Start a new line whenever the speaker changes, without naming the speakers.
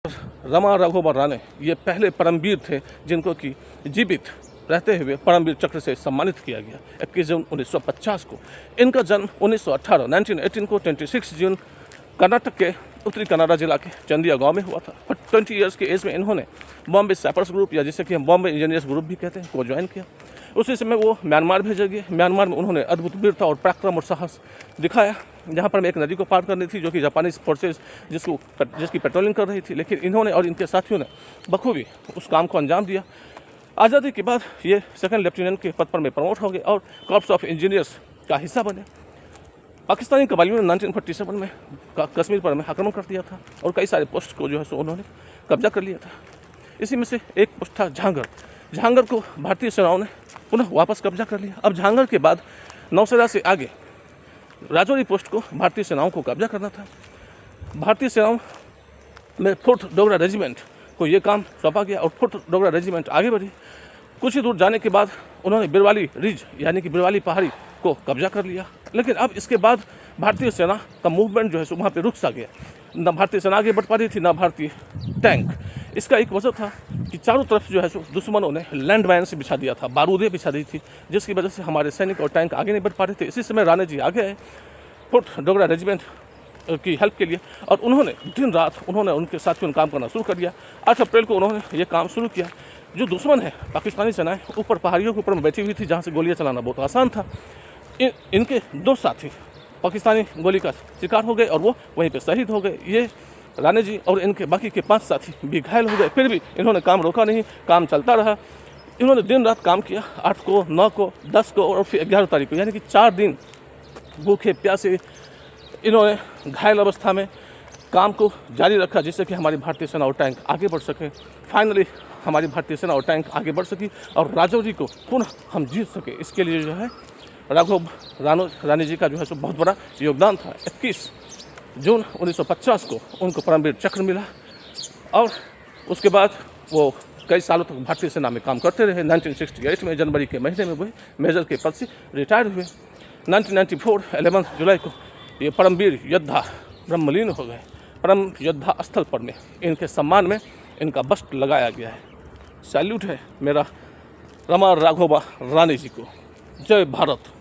रमा राघोबा राणे ये पहले परमवीर थे जिनको कि जीवित रहते हुए परमवीर चक्र से सम्मानित किया गया 21 जून 1950 को। इनका जन्म 1918 को 26 जून कर्नाटक के उत्तरी कन्नड़ा जिला के चंदिया गांव में हुआ था। 20 ईयर्स की एज में इन्होंने बॉम्बे सैपर्स ग्रुप या जिसे कि हम बॉम्बे इंजीनियर्स ग्रुप भी कहते हैं को ज्वाइन किया। उसी समय वो म्यांमार भेजे गए। म्यांमार में उन्होंने अद्भुत वीरता और पराक्रम और साहस दिखाया, जहाँ पर एक नदी को पार करनी थी जो कि जापानीज फोर्सेज जिसकी पेट्रोलिंग कर रही थी, लेकिन इन्होंने और इनके साथियों ने बखूबी उस काम को अंजाम दिया। आज़ादी के बाद ये सेकंड लेफ्टिनेंट के पद पर में प्रमोट हो गए और कॉर्प्स ऑफ इंजीनियर्स का हिस्सा बने। पाकिस्तानी कबालियों ने 1947 में कश्मीर पर में आक्रमण कर दिया था और कई सारे पोस्ट को जो है सो उन्होंने कब्जा कर लिया था। इसी में से एक पोस्ट था झांगर। झांगर को भारतीय सेनाओं ने पुनः वापस कब्जा कर लिया। अब झांगर के बाद नौशेरा से आगे राजौरी पोस्ट को भारतीय सेनाओं को कब्जा करना था। भारतीय सेनाओं में 4th डोगरा रेजिमेंट को ये काम सौंपा गया और 4th डोगरा रेजिमेंट आगे बढ़ी। कुछ ही दूर जाने के बाद उन्होंने बिरवाली रिज यानी कि बिरवाली पहाड़ी को कब्जा कर लिया। लेकिन अब इसके बाद भारतीय सेना का मूवमेंट जो है सो वहाँ पे रुक सा गया। न भारतीय सेना आगे बढ़ पा रही थी, न भारतीय टैंक। इसका एक वजह था कि चारों तरफ जो है सो दुश्मनों ने लैंड माइन्स बिछा दिया था, बारूदें बिछा दी थी, जिसकी वजह से हमारे सैनिक और टैंक आगे नहीं बढ़ पा रहे थे। इसी समय राणे जी आगे आए 4th डोगरा रेजिमेंट की हेल्प के लिए और उन्होंने दिन रात उनके साथियों ने काम करना शुरू कर दिया। 8 अप्रैल को उन्होंने ये काम शुरू किया। जो दुश्मन है पाकिस्तानी सेनाएं ऊपर पहाड़ियों के ऊपर में बैठी हुई थी, जहाँ से गोलियाँ चलाना बहुत आसान था। इनके 2 साथी पाकिस्तानी गोली का शिकार हो गए और वो वहीं पे शहीद हो गए। ये राणे जी और इनके बाकी के 5 साथी भी घायल हो गए। फिर भी इन्होंने काम रोका नहीं, काम चलता रहा। इन्होंने दिन रात काम किया। 8 को, 9 को, 10 को और फिर 11 तारीख को, यानी कि 4 दिन भूखे प्यासे इन्होंने घायल अवस्था में काम को जारी रखा, जिससे कि हमारी भारतीय सेना और टैंक आगे बढ़ सके। फाइनली हमारी भारतीय सेना और टैंक आगे बढ़ सकी और राजौरी को पुनः हम जीत सके। इसके लिए जो है राघव राणे जी का जो है सो बहुत बड़ा योगदान था। 21 जून 1950 को उनको परमवीर चक्र मिला और उसके बाद वो कई सालों तक भारतीय सेना में काम करते रहे। 1968 में जनवरी के महीने में वो मेजर के पद से रिटायर हुए। 1994 11 जुलाई को ये परमवीर योद्धा ब्रह्मलीन हो गए। परम योद्धा स्थल पर में इनके सम्मान में इनका बस्ट लगाया गया है। सैल्यूट है मेरा रमा राघोबा राणे जी को। जय भारत।